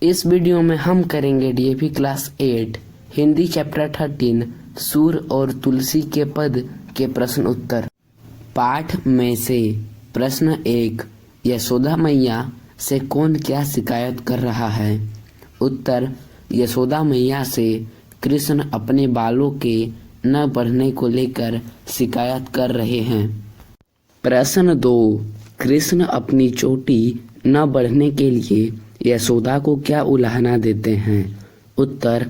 इस वीडियो में हम करेंगे डीएवी क्लास 8 हिंदी चैप्टर 13 सूर और तुलसी के पद के प्रश्न उत्तर। पाठ में से प्रश्न 1, यशोदा मैया से कौन क्या शिकायत कर रहा है? उत्तर, यशोदा मैया से कृष्ण अपने बालों के न बढ़ने को लेकर शिकायत कर रहे हैं। प्रश्न 2, कृष्ण अपनी चोटी न बढ़ने के लिए यशोदा को क्या उलाहना देते हैं? उत्तर,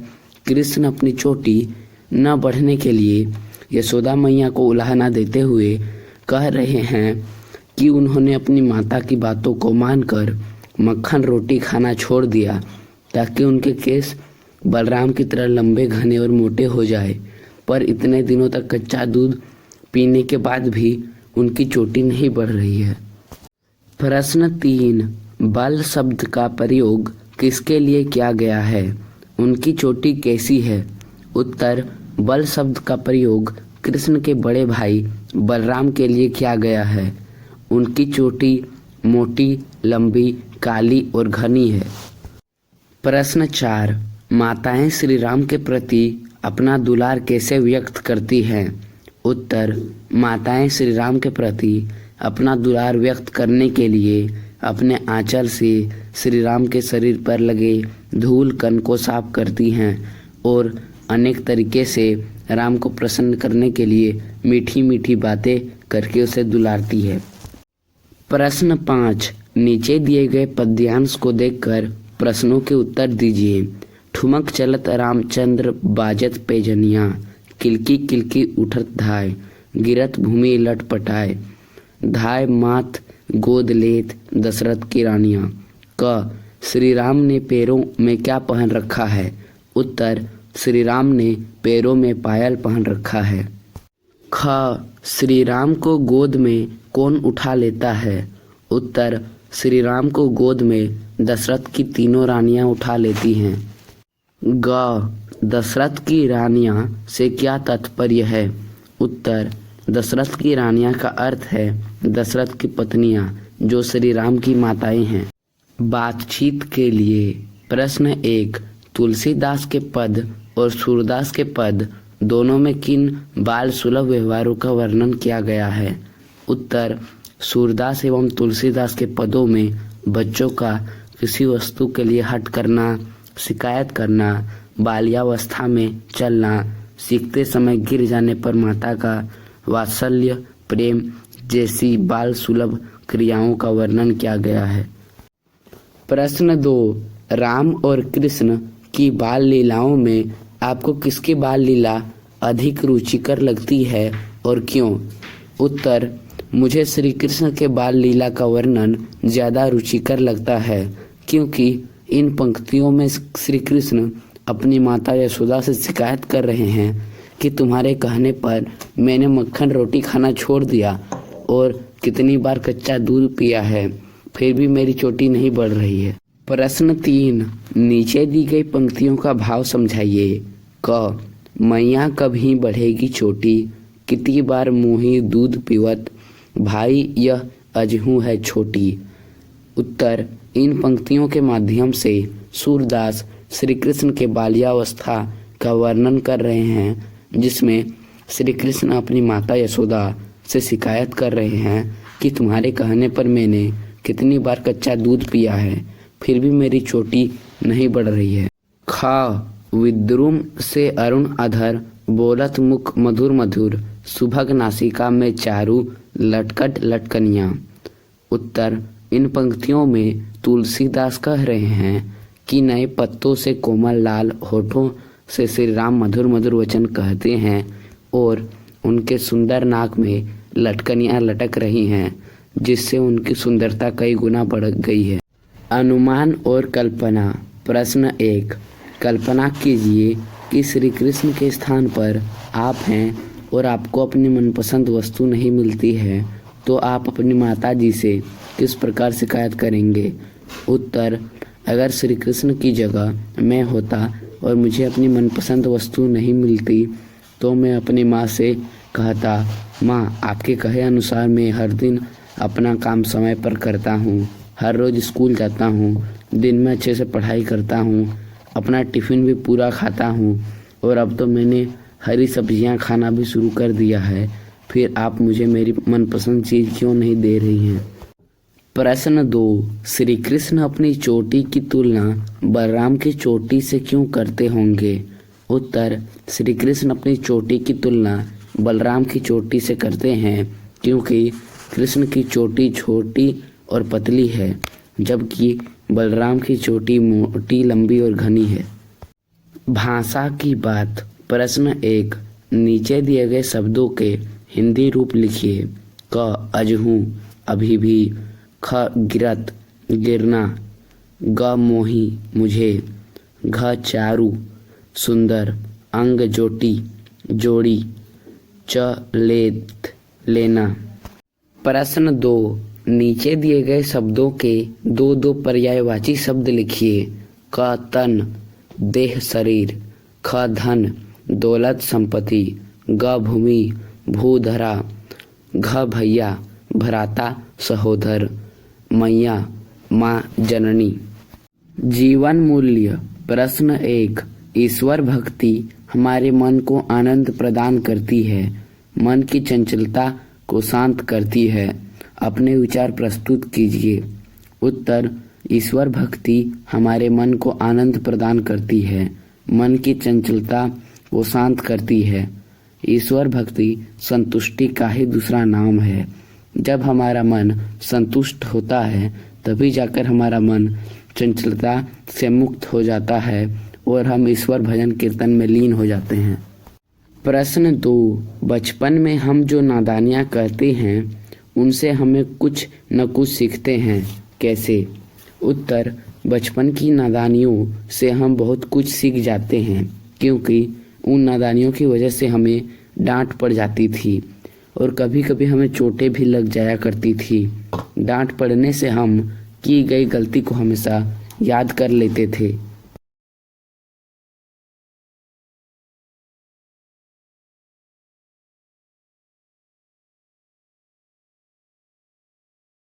कृष्ण अपनी चोटी न बढ़ने के लिए यशोदा मैया को उलाहना देते हुए कह रहे हैं कि उन्होंने अपनी माता की बातों को मानकर मक्खन रोटी खाना छोड़ दिया ताकि उनके केस बलराम की तरह लंबे, घने और मोटे हो जाए। पर इतने दिनों तक कच्चा दूध पीने के बाद भी उनकी चोटी नहीं बढ़ रही है। प्रश्न 3, बल शब्द का प्रयोग किसके लिए किया गया है? उनकी चोटी कैसी है? उत्तर, बल शब्द का प्रयोग कृष्ण के बड़े भाई बलराम के लिए किया गया है। उनकी चोटी मोटी, लंबी, काली और घनी है। प्रश्न 4, माताएं श्री राम के प्रति अपना दुलार कैसे व्यक्त करती हैं? उत्तर, माताएं श्री राम के प्रति अपना दुलार व्यक्त करने के लिए अपने आंचल से श्री राम के शरीर पर लगे धूल कण को साफ करती हैं और अनेक तरीके से राम को प्रसन्न करने के लिए मीठी मीठी बातें करके उसे दुलारती है। प्रश्न 5, नीचे दिए गए पद्यांश को देखकर प्रश्नों के उत्तर दीजिए। ठुमक चलत रामचंद्र बाजत पैजनिया, किलकी किलकी उठत धाय, गिरत भूमि लटपटाए, धाय मात गोद लेत दशरथ की रानियां। क, श्री राम ने पैरों में क्या पहन रखा है? उत्तर, श्री राम ने पैरों में पायल पहन रखा है। ख, श्री राम को गोद में कौन उठा लेता है? उत्तर, श्री राम को गोद में दशरथ की तीनों रानियां उठा लेती हैं। ग, दशरथ की रानियां से क्या तात्पर्य है? उत्तर, दशरथ की रानियां का अर्थ है दशरथ की पत्नियां जो श्री राम की माताएं हैं। बातचीत के लिए प्रश्न 1, तुलसीदास के पद और सूरदास के पद दोनों में किन बाल सुलभ व्यवहारों का वर्णन किया गया है? उत्तर, सूरदास एवं तुलसीदास के पदों में बच्चों का किसी वस्तु के लिए हट करना, शिकायत करना, बाल्यावस्था में चलना, सीखते समय गिर जाने पर माता का वात्सल्य, प्रेम जैसी बाल सुलभ क्रियाओं का वर्णन किया गया है। प्रश्न 2, राम और कृष्ण की बाल लीलाओं में आपको किसकी बाल लीला अधिक रुचिकर लगती है और क्यों? उत्तर, मुझे श्री कृष्ण के बाल लीला का वर्णन ज्यादा रुचिकर लगता है क्योंकि इन पंक्तियों में श्री कृष्ण अपनी माता यशोदा से शिकायत कर रहे हैं कि तुम्हारे कहने पर मैंने मक्खन रोटी खाना छोड़ दिया और कितनी बार कच्चा दूध पिया है, फिर भी मेरी चोटी नहीं बढ़ रही है। प्रश्न 3, नीचे दी गई पंक्तियों का भाव समझाइए। क, मैया कभी बढ़ेगी चोटी, कितनी बार मुँही दूध पीवत, भाई यह अजहू है छोटी। उत्तर, इन पंक्तियों के माध्यम से सूरदास श्री कृष्ण के बाल्यावस्था का वर्णन कर रहे हैं जिसमें श्री कृष्ण अपनी माता यशोदा से शिकायत कर रहे हैं कि तुम्हारे कहने पर मैंने कितनी बार कच्चा दूध पिया है, फिर भी मेरी चोटी नहीं बढ़ रही है। ख, विद्रुम से अरुण अधर, बोलत मुख मधुर मधुर, सुभग नासिका में चारू लटकट लटकनिया। उत्तर, इन पंक्तियों में तुलसीदास कह रहे हैं कि नए पत्तों से कोमल लाल होठों से श्री राम मधुर मधुर वचन कहते हैं और उनके सुंदर नाक में लटकनियां लटक रही हैं जिससे उनकी सुंदरता कई गुना बढ़ गई है। अनुमान और कल्पना। प्रश्न 1, कल्पना कीजिए कि श्री कृष्ण के स्थान पर आप हैं और आपको अपनी मनपसंद वस्तु नहीं मिलती है तो आप अपनी माता जी से किस प्रकार शिकायत करेंगे? उत्तर, अगर श्री कृष्ण की जगह मैं होता और मुझे अपनी मनपसंद वस्तु नहीं मिलती तो मैं अपनी माँ से कहता, माँ आपके कहे अनुसार मैं हर दिन अपना काम समय पर करता हूँ, हर रोज़ स्कूल जाता हूँ, दिन में अच्छे से पढ़ाई करता हूँ, अपना टिफ़िन भी पूरा खाता हूँ और अब तो मैंने हरी सब्जियाँ खाना भी शुरू कर दिया है। फिर आप मुझे मेरी मनपसंद चीज़ क्यों नहीं दे रही हैं? प्रश्न 2, श्री कृष्ण अपनी चोटी की तुलना बलराम की चोटी से क्यों करते होंगे? उत्तर, श्री कृष्ण अपनी चोटी की तुलना बलराम की चोटी से करते हैं क्योंकि कृष्ण की चोटी छोटी और पतली है, जबकि बलराम की चोटी मोटी, लंबी और घनी है। भाषा की बात। प्रश्न 1, नीचे दिए गए शब्दों के हिंदी रूप लिखिए। क, अजहूँ, अभी भी। ख, गिरत, गिरना। ग, मोही, मुझे। घ, चारु, सुंदर। अंग, जोटी, जोड़ी। च, लेत, लेना। प्रश्न 2, नीचे दिए गए शब्दों के दो दो पर्यायवाची शब्द लिखिए। क, तन, देह, शरीर। ख, धन, दौलत, संपत्ति। ग, भूमि, भूधरा। घ, भैया, भ्राता, सहोदर। मैया, माँ, जननी। जीवन मूल्य। प्रश्न 1, ईश्वर भक्ति हमारे मन को आनंद प्रदान करती है, मन की चंचलता को शांत करती है। अपने विचार प्रस्तुत कीजिए। उत्तर, ईश्वर भक्ति हमारे मन को आनंद प्रदान करती है, मन की चंचलता को शांत करती है। ईश्वर भक्ति संतुष्टि का ही दूसरा नाम है। जब हमारा मन संतुष्ट होता है तभी जाकर हमारा मन चंचलता से मुक्त हो जाता है और हम ईश्वर भजन कीर्तन में लीन हो जाते हैं। प्रश्न 2, बचपन में हम जो नादानियाँ करते हैं उनसे हमें कुछ न कुछ सीखते हैं, कैसे? उत्तर, बचपन की नादानियों से हम बहुत कुछ सीख जाते हैं क्योंकि उन नादानियों की वजह से हमें डांट पड़ जाती थी और कभी कभी हमें चोटें भी लग जाया करती थी। डांट पड़ने से हम की गई गलती को हमेशा याद कर लेते थे